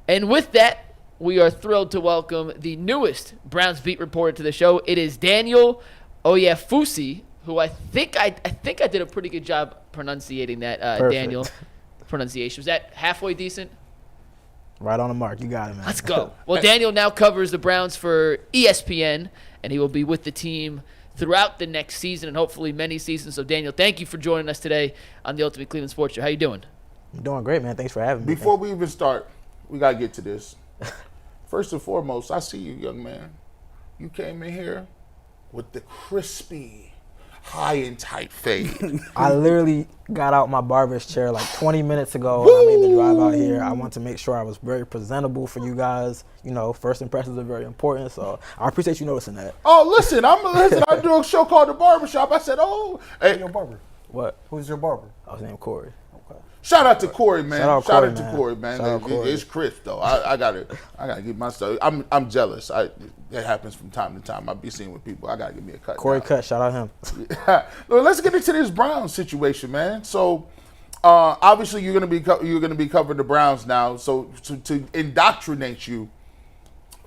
And with that, we are thrilled to welcome the newest Browns beat reporter to the show. It is Daniel Oyefusi, who I think I did a pretty good job pronunciating that, Daniel. Pronunciation. Was that halfway decent? Right on the mark. You got it, man. Let's go. Well, Daniel now covers the Browns for ESPN, and he will be with the team throughout the next season and hopefully many seasons. So, Daniel, thank you for joining us today on the Ultimate Cleveland Sports Show. How you doing? I'm doing great, man. Thanks for having me. Before we even start, we got to get to this. First and foremost, I see you, young man. You came in here with the crispy, high and tight fade. I literally got out my barber's chair like 20 minutes ago. And I made the drive out here. I want to make sure I was very presentable for you guys. You know, first impressions are very important, so I appreciate you noticing that. Oh, listen, I do a show called The Barbershop. I said, hey, your barber. What? Who's your barber? I was named Corey. Okay. Shout out to Corey, man. Shout out to Corey, man. Shout out Corey. It's crisp though. I gotta get my stuff. I'm jealous. It happens from time to time. I be seeing with people. I gotta give me a cut. Corey now. cut. Shout out him. Well, let's get into this Browns situation, man. So, obviously you're gonna be covering the Browns now. So to indoctrinate you,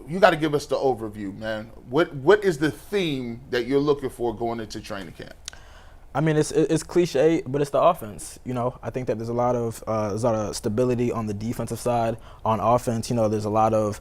you got to give us the overview, man. What is the theme that you're looking for going into training camp? I mean, it's cliche, but it's the offense. You know, I think that there's a lot of stability on the defensive side. On offense, you know, there's a lot of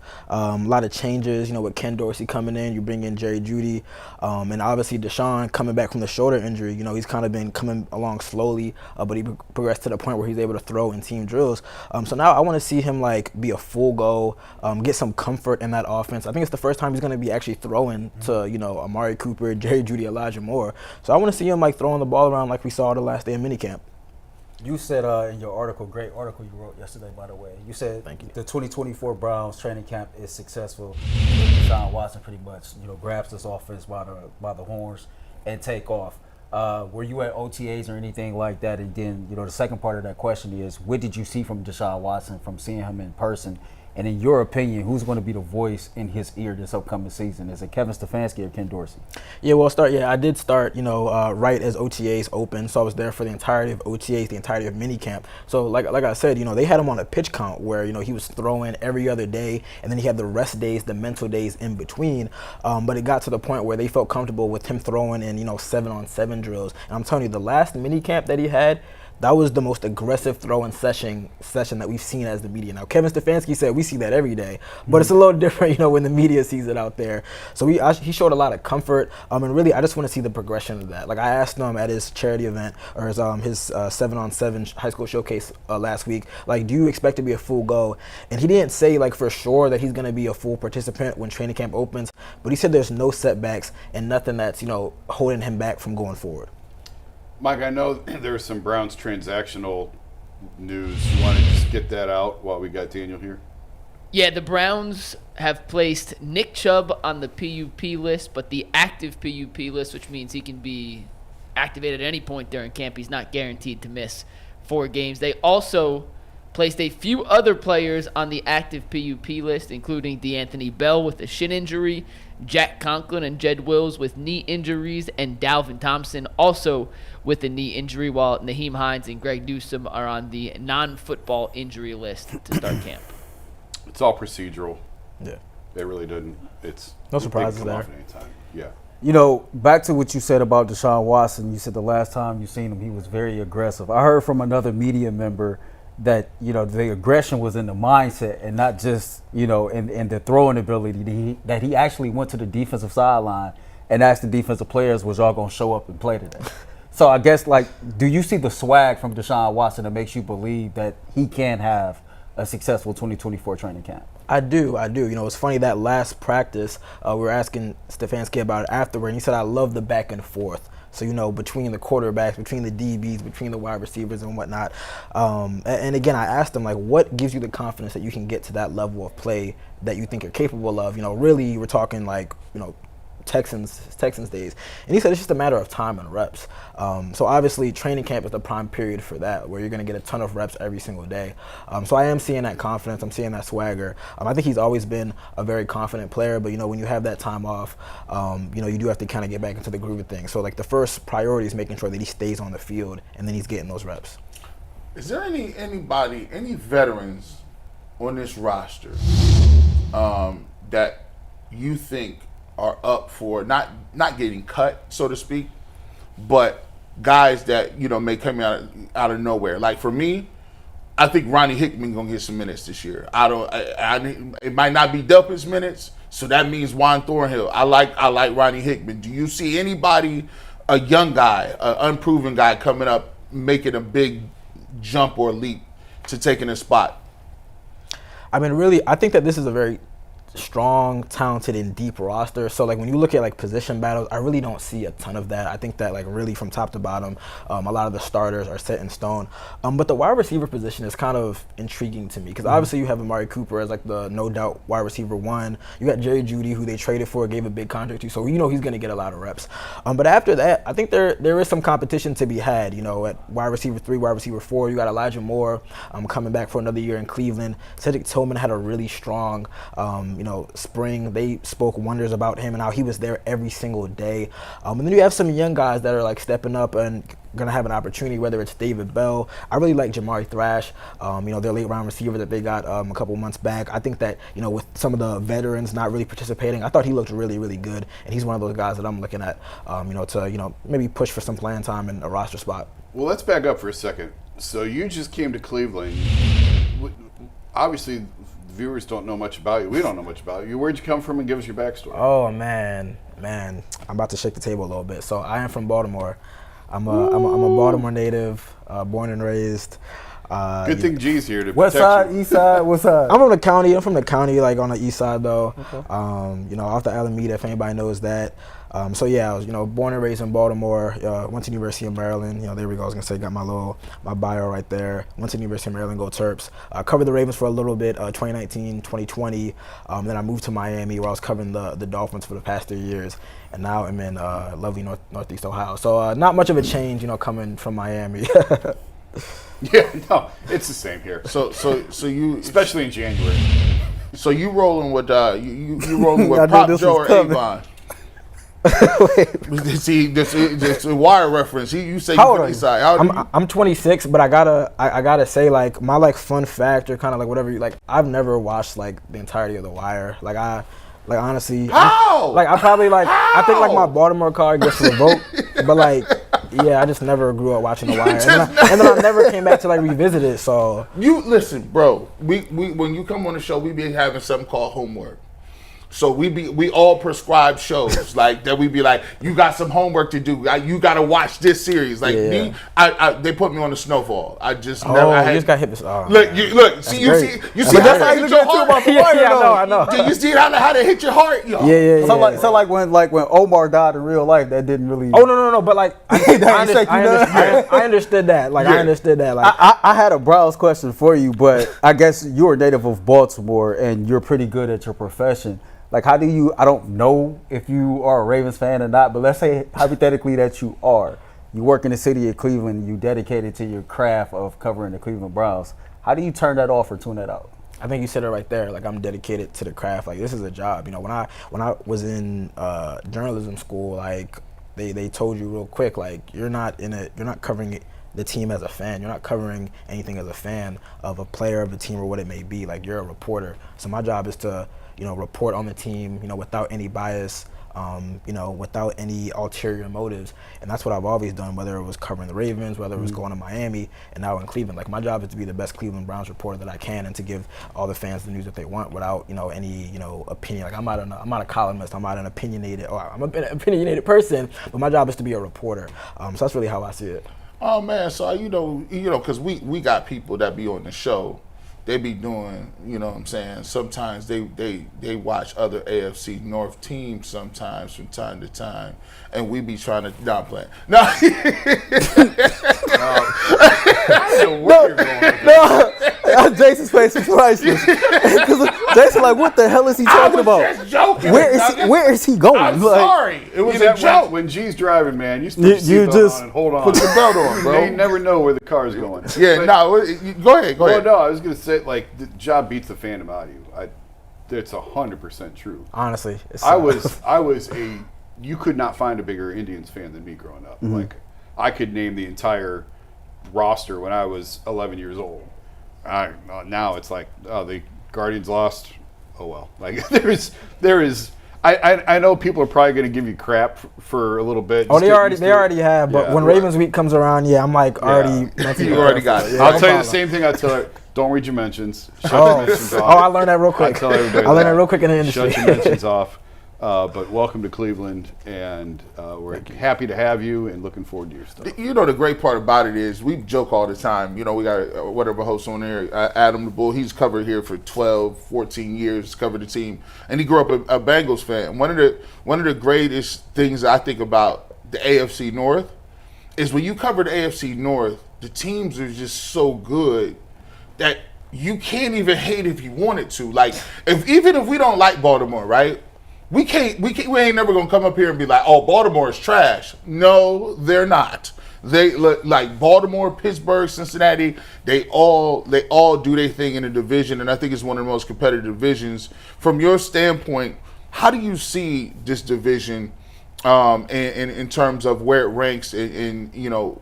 changes. You know, with Ken Dorsey coming in, you bring in Jerry Jeudy, and obviously Deshaun coming back from the shoulder injury. You know, he's kind of been coming along slowly, but he progressed to the point where he's able to throw in team drills. So now I want to see him like be a full go, get some comfort in that offense. I think it's the first time he's going to be actually throwing to Amari Cooper, Jerry Jeudy, Elijah Moore. So I want to see him like throwing the ball around like we saw the last day of minicamp. You said in your article, great article you wrote yesterday, by the way, you said Thank you. The 2024 Browns training camp is successful. Deshaun Watson pretty much, grabs this offense by the horns and take off. Were you at OTAs or anything like that? And then, the second part of that question is, what did you see from Deshaun Watson from seeing him in person? And in your opinion, who's going to be the voice in his ear this upcoming season? Is it Kevin Stefanski or Ken Dorsey? Yeah, I did start, right as OTAs opened. So I was there for the entirety of OTAs, the entirety of minicamp. So like I said, they had him on a pitch count where, he was throwing every other day. And then he had the rest days, the mental days in between. But it got to the point where they felt comfortable with him throwing in, 7-on-7 drills. And I'm telling you, the last minicamp that he had, that was the most aggressive throwing session that we've seen as the media. Now, Kevin Stefanski said we see that every day, but it's a little different, when the media sees it out there. So he showed a lot of comfort, and really, I just want to see the progression of that. Like I asked him at his charity event or his 7-on-7 high school showcase last week, like, do you expect to be a full go? And he didn't say like for sure that he's going to be a full participant when training camp opens, but he said there's no setbacks and nothing that's holding him back from going forward. Mike, I know there's some Browns transactional news. You want to just get that out while we got Daniel here? Yeah, the Browns have placed Nick Chubb on the PUP list, but the active PUP list, which means he can be activated at any point during camp. He's not guaranteed to miss 4 games. They also placed a few other players on the active PUP list, including DeAnthony Bell with a shin injury, Jack Conklin and Jed Wills with knee injuries, and Dalvin Thompson also with a knee injury, while Naheem Hines and Greg Newsome are on the non-football injury list to start camp. It's all procedural. Yeah. They really didn't. It's no surprises there. Yeah. Back to what you said about Deshaun Watson, you said the last time you seen him, he was very aggressive. I heard from another media member that, the aggression was in the mindset and not just, in the throwing ability. That he actually went to the defensive sideline and asked the defensive players, was y'all going to show up and play today? So I guess, do you see the swag from Deshaun Watson that makes you believe that he can have a successful 2024 training camp? I do. It's funny, that last practice, we were asking Stefanski about it afterward, and he said, I love the back and forth. So, between the quarterbacks, between the DBs, between the wide receivers and whatnot. And again, I asked him, what gives you the confidence that you can get to that level of play that you think you're capable of? Really, we're talking Texans days. And he said it's just a matter of time and reps. So obviously training camp is the prime period for that, where you're going to get a ton of reps every single day. So I am seeing that confidence. I'm seeing that swagger. I think he's always been a very confident player, but when you have that time off, you do have to kind of get back into the groove of things. So the first priority is making sure that he stays on the field and then he's getting those reps. Is there any veterans on this roster that you think are up for not getting cut, so to speak, but guys that may come out of nowhere? Like for me, I think Ronnie Hickman gonna get some minutes this year. It might not be Delpit's minutes, so that means Juan Thornhill. I like Ronnie Hickman. Do you see anybody, a young guy, an unproven guy coming up, making a big jump or leap to taking a spot? I mean, really, I think that this is a very strong, talented, and deep roster. So like when you look at like position battles, I really don't see a ton of that. I think that like really from top to bottom, a lot of the starters are set in stone. But the wide receiver position is kind of intriguing to me because obviously you have Amari Cooper as like the no doubt wide receiver one. You got Jerry Jeudy, who they traded for, gave a big contract to, so he's going to get a lot of reps. But after that, I think there is some competition to be had. At wide receiver 3, wide receiver 4, you got Elijah Moore coming back for another year in Cleveland. Cedric Tillman had a really strong spring. They spoke wonders about him and how he was there every single day. And then you have some young guys that are like stepping up and going to have an opportunity, whether it's David Bell. I really like Jamari Thrash, their late round receiver that they got a couple months back. I think that, with some of the veterans not really participating, I thought he looked really, really good. And he's one of those guys that I'm looking at, to maybe push for some playing time and a roster spot. Well, let's back up for a second. So you just came to Cleveland. Obviously, viewers don't know much about you. We don't know much about you. Where'd you come from, and give us your backstory? Oh man, I'm about to shake the table a little bit. So I am from Baltimore. I'm a Baltimore native, born and raised. Good thing G's here to West protect side, you. east side, what side? I'm from the county. Like on the east side though. Okay. Off the Alameda, if anybody knows that. I was, born and raised in Baltimore. Went to University of Maryland. There we go. I was gonna say, got my bio right there. Went to University of Maryland, go Terps. Covered the Ravens for a little bit, 2019, 2020. Then I moved to Miami, where I was covering the Dolphins for the past 3 years, and now I'm in lovely Northeast Ohio. So not much of a change, coming from Miami. Yeah, no, it's the same here. So you, especially in January. So you rolling with you rolling with Pop Joe or Avon? See, this a wire reference. You say How you old from are the east you? side. I'm 26, but I gotta say, like, my like fun fact or kind of like whatever. I've never watched like the entirety of The Wire. Honestly, How? I probably I think like my Baltimore card gets revoked, but like. Yeah, I just never grew up watching The Wire, and then I never came back to like revisit it. So you listen, bro. We when you come on the show, we be having something called homework. So we all prescribe shows like that. We be like, you got some homework to do. You got to watch this series. Like me, they put me on the Snowfall. I just never. You just got hit this. Oh, look, you see how that's how you hit get your too heart. about The Wire. Yeah, I know. Do you see how they hit your heart? Yo. Yeah. So like when Omar died in real life, that didn't really. Oh no! But like, I understood that. Like, Yeah. I understood that. Like, I had a browse question for you, but I guess you're a native of Baltimore and you're pretty good at your profession. Like, how do you, I don't know if you are a Ravens fan or not, but let's say hypothetically that you are. You work in the city of Cleveland, you dedicated to your craft of covering the Cleveland Browns. How do you turn that off or tune that out? I think you said it right there. Like, I'm dedicated to the craft. Like, this is a job. When I was in journalism school, like they told you real quick, like you're not covering the team as a fan. You're not covering anything as a fan of a player of the team or what it may be. Like, you're a reporter. So my job is to report on the team, without any bias, without any ulterior motives. And that's what I've always done, whether it was covering the Ravens, whether it was going to Miami, and now in Cleveland. Like, my job is to be the best Cleveland Browns reporter that I can and to give all the fans the news that they want without, any, opinion. Like, I'm not a columnist, I'm not an opinionated, or I'm an opinionated person, but my job is to be a reporter. So that's really how I see it. Oh man, so because we got people that be on the show. They be doing, what I'm saying, sometimes they watch other AFC North teams sometimes from time to time, and we be trying to downplay. No. Jason's face was priceless. Because Jason like, what the hell is he talking about? Just joking. Where is he going? I'm sorry. It was a joke. When G's driving, man, you put your seatbelt on and hold on. Put your belt on, bro. They never know where the car's going. Yeah, go ahead. Well, no, I was going to say, like, the job beats the fandom out of you. It's 100% true. Honestly. You could not find a bigger Indians fan than me growing up. Mm-hmm. Like, I could name the entire roster when I was 11 years old. Now it's like, Guardians lost. Oh well. Like there is. I know people are probably going to give you crap for a little bit. Oh, they already have. But when Ravens week comes around, I'm like already. You already got it. I'll tell you the same thing I tell her. Don't read your mentions. Shut your mentions off. I learned that real quick. I tell everybody I learned that real quick in the industry. Shut your mentions off. But welcome to Cleveland, and we're happy to have you and looking forward to your stuff. You know, the great part about it is we joke all the time. You know, we got whatever host on there, Adam the Bull. He's covered here for 12, 14 years, covered the team, and he grew up a Bengals fan. One of the greatest things I think about the AFC North is when you cover the AFC North, the teams are just so good that you can't even hate if you wanted to. Like, even if we don't like Baltimore, right? We ain't never gonna come up here and be like, oh, Baltimore is trash. No, they're not. They like Baltimore, Pittsburgh, Cincinnati. They all do their thing in a division, and I think it's one of the most competitive divisions. From your standpoint, how do you see this division in terms of where it ranks, and you know,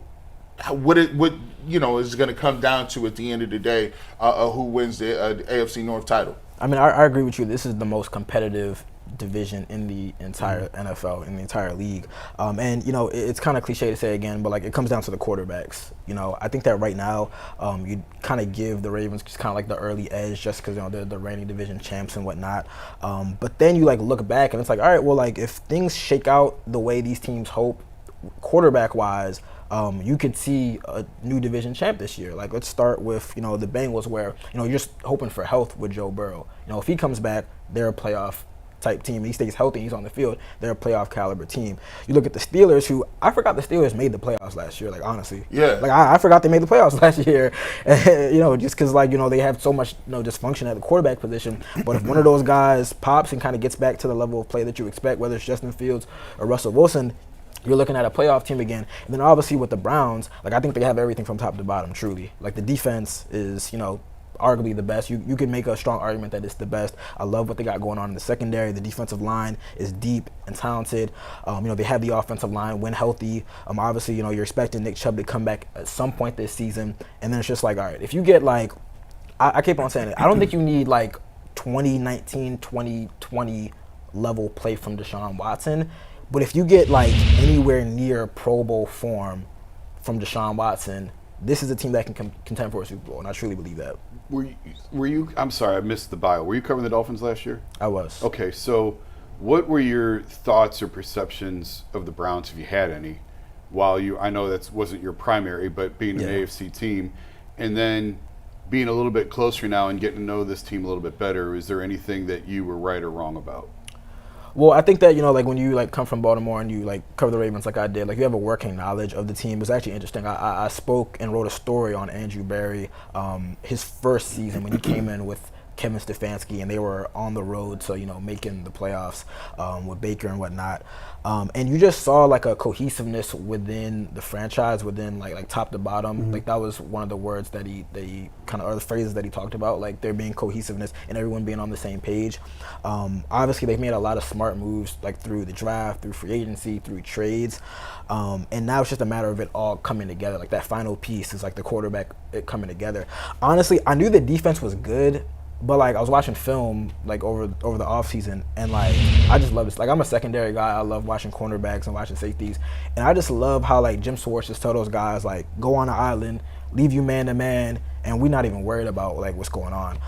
what is going to come down to at the end of the day, who wins the AFC North title? I mean, I agree with you. This is the most competitive division in the entire NFL, in the entire league. And, you know, it's kind of cliche to say again, but, like, it comes down to the quarterbacks. You know, I think that right now you kind of give the Ravens just kind of like the early edge just because, you know, they're the reigning division champs and whatnot. But then you, like, look back and it's like, all right, well, like, if things shake out the way these teams hope, quarterback-wise, you could see a new division champ this year. Like, let's start with, you know, the Bengals where, you know, you're just hoping for health with Joe Burrow. You know, if he comes back, they're a playoff type team. He stays healthy, he's on the field, they're a playoff caliber team. You look at the Steelers, who I forgot the Steelers made the playoffs last year, like, honestly. Yeah. Like, I forgot they made the playoffs last year, you know, just because, like, you know, they have so much, you know, dysfunction at the quarterback position. But if one of those guys pops and kind of gets back to the level of play that you expect, whether it's Justin Fields or Russell Wilson, you're looking at a playoff team again. And then obviously with the Browns, like, I think they have everything from top to bottom, truly. Like, the defense is, you know, arguably the best. You can make a strong argument that it's the best. I love what they got going on in the secondary. The defensive line is deep and talented. You know, they have the offensive line when healthy. Obviously, you know, you're expecting Nick Chubb to come back at some point this season. And then it's just like, all right, if you get, like, I keep on saying it, I don't think you need, like, 2019, 2020 level play from Deshaun Watson. But if you get, like, anywhere near Pro Bowl form from Deshaun Watson, this is a team that can contend for a Super Bowl, and I truly believe that. Were you? I'm sorry, I missed the bio. Were you covering the Dolphins last year? I was. Okay, so what were your thoughts or perceptions of the Browns, if you had any, I know that wasn't your primary, but being an AFC team, and then being a little bit closer now and getting to know this team a little bit better, is there anything that you were right or wrong about? Well, I think that, you know, like, when you, like, come from Baltimore and you, like, cover the Ravens like I did, like, you have a working knowledge of the team. It was actually interesting. I spoke and wrote a story on Andrew Berry, his first season when he came in with Kevin Stefanski, and they were on the road to, you know, making the playoffs with Baker and whatnot. And you just saw, like, a cohesiveness within the franchise, within, like top to bottom. Mm-hmm. Like, that was one of the words that he kind of, or the phrases that he talked about, like, there being cohesiveness and everyone being on the same page. Obviously, they've made a lot of smart moves, like, through the draft, through free agency, through trades. And now it's just a matter of it all coming together. Like, that final piece is, like, the quarterback coming together. Honestly, I knew the defense was good, but, like, I was watching film, like, over the offseason, and, like, I just love this. Like, I'm a secondary guy. I love watching cornerbacks and watching safeties. And I just love how, like, Jim Schwartz just tell those guys, like, go on the island, leave you man to man, and we're not even worried about, like, what's going on.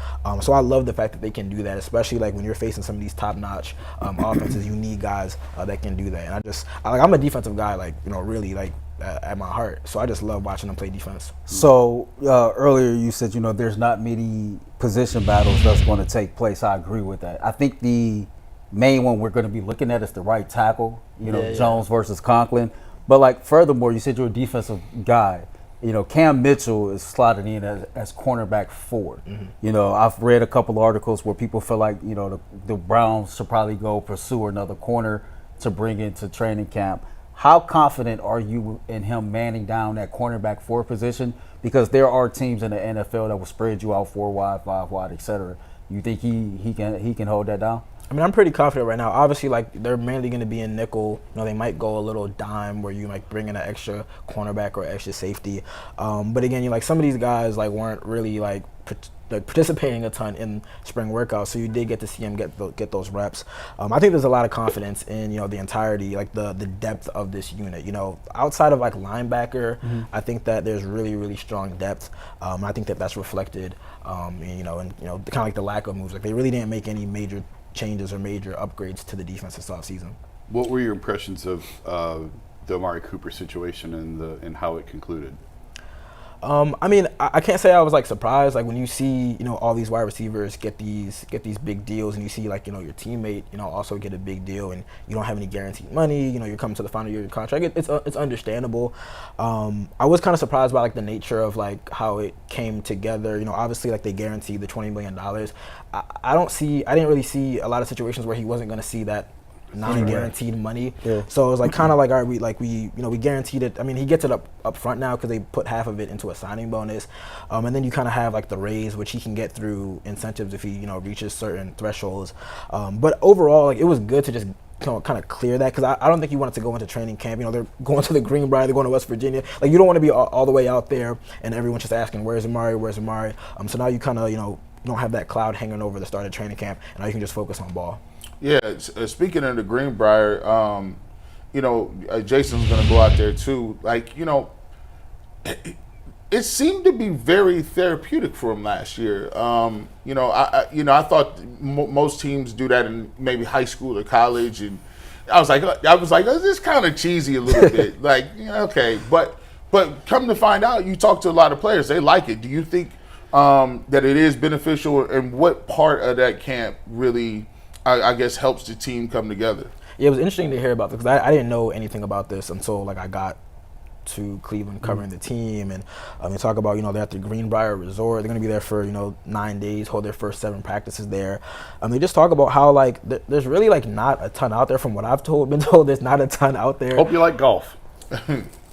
So I love the fact that they can do that, especially, like, when you're facing some of these top-notch offenses. You need guys that can do that. And I'm a defensive guy, like, you know, really, like, at my heart. So I just love watching them play defense. So earlier you said, you know, there's not many position battles that's going to take place. I agree with that. I think the main one we're going to be looking at is the right tackle, you know, Jones versus Conklin. But, like, furthermore, you said you're a defensive guy. You know, Cam Mitchell is slotted in as cornerback 4. Mm-hmm. You know, I've read a couple of articles where people feel like, you know, the Browns should probably go pursue another corner to bring into training camp. How confident are you in him manning down that cornerback 4 position? Because there are teams in the NFL that will spread you out 4 wide, 5 wide, etc. You think he can hold that down? I mean, I'm pretty confident right now. Obviously, like, they're mainly going to be in nickel. You know, they might go a little dime where you might bring in an extra cornerback or extra safety. But again, you like, some of these guys, like, weren't really, like, participating a ton in spring workouts, so you did get to see him get those reps. I think there's a lot of confidence in the entirety, like the depth of this unit. Outside of like linebacker, I think that there's really, really strong depth. I think that that's reflected, and kind of like the lack of moves. Like they really didn't make any major changes or major upgrades to the defense this offseason. What were your impressions of the Amari Cooper situation and how it concluded? I can't say I was like surprised. Like when you see, all these wide receivers get these big deals, and you see like, your teammate, also get a big deal, and you don't have any guaranteed money. You're coming to the final year of your contract. It's understandable. I was kind of surprised by like the nature of like how it came together. Obviously like they guaranteed the $20 million. I didn't really see a lot of situations where he wasn't going to see that non-guaranteed money. Yeah. So it was like kind of like, all right, we guaranteed it. I mean, he gets it up front now because they put half of it into a signing bonus, and then you kind of have like the raise, which he can get through incentives if he reaches certain thresholds. But overall, like it was good to just kind of clear that, because I don't think you wanted to go into training camp. They're going to the Greenbrier, they're going to West Virginia. Like you don't want to be all the way out there and everyone's just asking, where's Amari? So now you kind of don't have that cloud hanging over the start of training camp, and now you can just focus on ball. Yeah, speaking of the Greenbrier, Jason's going to go out there too. Like, it seemed to be very therapeutic for him last year. I thought most teams do that in maybe high school or college, and I was like, oh, this is kind of cheesy a little bit. Like, okay, but come to find out, you talk to a lot of players, they like it. Do you think that it is beneficial, and what part of that camp really, I guess, helps the team come together? Yeah, it was interesting to hear about this because I didn't know anything about this until like I got to Cleveland covering the team, and they talk about they're at the Greenbrier Resort. They're going to be there for 9 days, hold their first 7 practices there. They just talk about how like there's really like not a ton out there. From what I've been told, there's not a ton out there. Hope you like golf.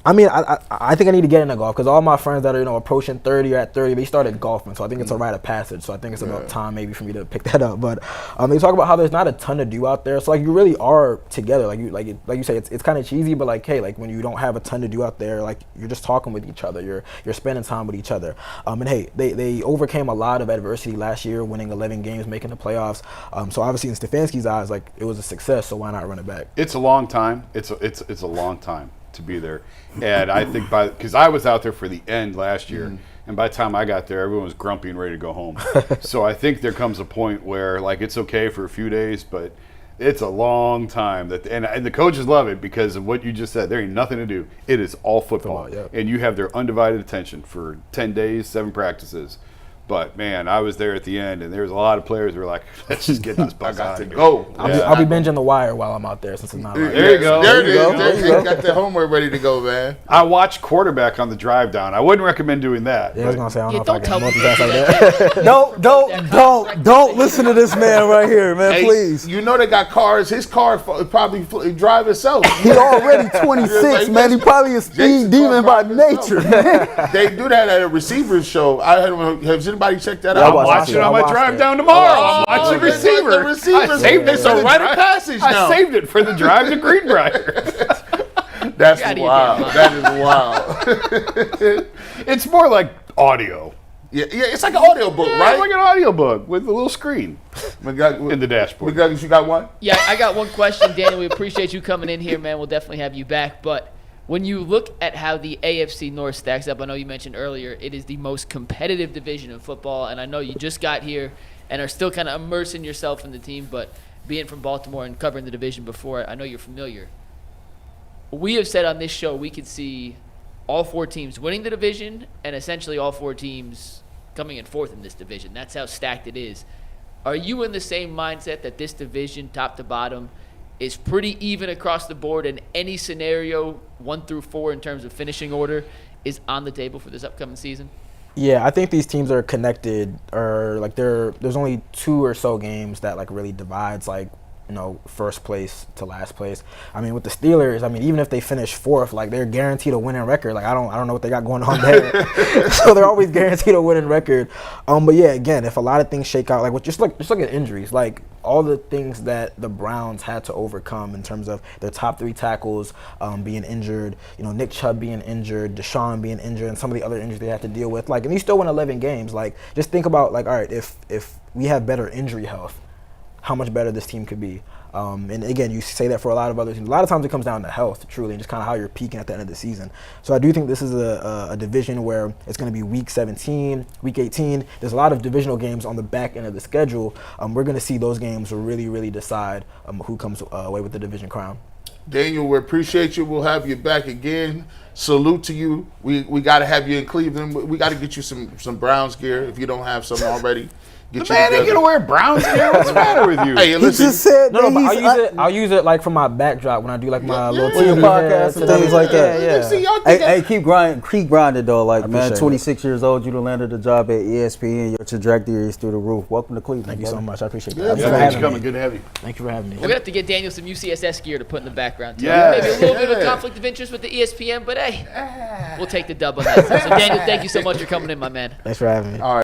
I mean, I think I need to get into golf because all my friends that are approaching 30 or at 30, they started golfing, so I think it's a rite of passage. So I think it's about time maybe for me to pick that up. But they talk about how there's not a ton to do out there, so like you really are together. Like you say, it's kind of cheesy, but like hey, like when you don't have a ton to do out there, like you're just talking with each other, you're spending time with each other. And hey, they overcame a lot of adversity last year, winning 11 games, making the playoffs. So obviously in Stefanski's eyes, like it was a success. So why not run it back? It's a long time. It's a long time to be there, and I think because I was out there for the end last year, and by the time I got there, everyone was grumpy and ready to go home. So I think there comes a point where like it's okay for a few days, but it's a long time. And the coaches love it because of what you just said. There ain't nothing to do. It is all football, and you have their undivided attention for 10 days, 7 practices. But man, I was there at the end, and there was a lot of players who were like, "Let's just get this bus out of here." I'll be binging The Wire while I'm out there since it's not. There you go. There it is. There you got the homework ready to go, man. I watched quarterback on the drive down. I wouldn't recommend doing that. Yeah, I was gonna say I don't Yeah, know if I don't can tell multitask like that. Don't listen to this man right here, man. Hey, Please. they got cars. His car probably drive itself. He already 26, man. He probably a speed demon by nature, man. They do that at a receivers show. Has anybody checked that out? I'm watching it on my drive down tomorrow. I'm watching receiver. The receivers. I saved it It's for a the rite of drive. passage now. I saved it for the drive to Greenbrier. That's Get outta wild. here, That is wild. It's more like audio. Yeah, it's like an audiobook, Yeah, right? it's like an audiobook with a little screen in the dashboard. McGuggins, you got one? Yeah, I got one question, Daniel. We appreciate you coming in here, man. We'll definitely have you back. But when you look at how the AFC North stacks up, I know you mentioned earlier it is the most competitive division in football, and I know you just got here and are still kind of immersing yourself in the team, but being from Baltimore and covering the division before, I know you're familiar. We have said on this show we could see all 4 teams winning the division and essentially all 4 teams coming in 4th in this division. That's how stacked it is. Are you in the same mindset that this division, top to bottom, is pretty even across the board, and any scenario 1 through 4 in terms of finishing order is on the table for this upcoming season? Yeah, I think these teams are connected, or like there's only 2 or so games that like really divides like first place to last place. I mean, with the Steelers, I mean, even if they finish fourth, like, they're guaranteed a winning record. Like, I don't know what they got going on there. So they're always guaranteed a winning record. But yeah, again, if a lot of things shake out, like, just look at injuries, like all the things that the Browns had to overcome in terms of their top 3 tackles being injured, Nick Chubb being injured, Deshaun being injured, and some of the other injuries they had to deal with. Like, and you still win 11 games. Like, just think about, like, all right, if we have better injury health, how much better this team could be. And again, you say that for a lot of other teams. A lot of times it comes down to health, truly, and just kind of how you're peaking at the end of the season. So I do think this is a division where it's going to be week 17, week 18. There's a lot of divisional games on the back end of the schedule. We're going to see those games really, really decide who comes away with the division crown. Daniel, we appreciate you. We'll have you back again. Salute to you. We got to have you in Cleveland. We got to get you some Browns gear if you don't have some already. The man ain't gonna wear Browns gear. What's the matter with you? Hey, He listen. just said No, that but I'll use it like for my backdrop when I do like my little yeah. TV podcast and things like that. Yeah. See, y'all think Hey, keep grinding though. Like, man, appreciate 26 years old, you done landed a job at ESPN. Your trajectory is through the roof. Welcome to Cleveland. Thank you so much. I appreciate Yeah, that. yeah. Thanks for Thanks for having coming. me. Good to have you. Thank you for having me. We're gonna have to get Daniel some UCSS gear to put in the background too. Yeah. Maybe a little bit of Yeah. conflict of interest with the ESPN, but hey, we'll take the dub on that. So Daniel, thank you so much for coming in, my man. Thanks for having me. All right.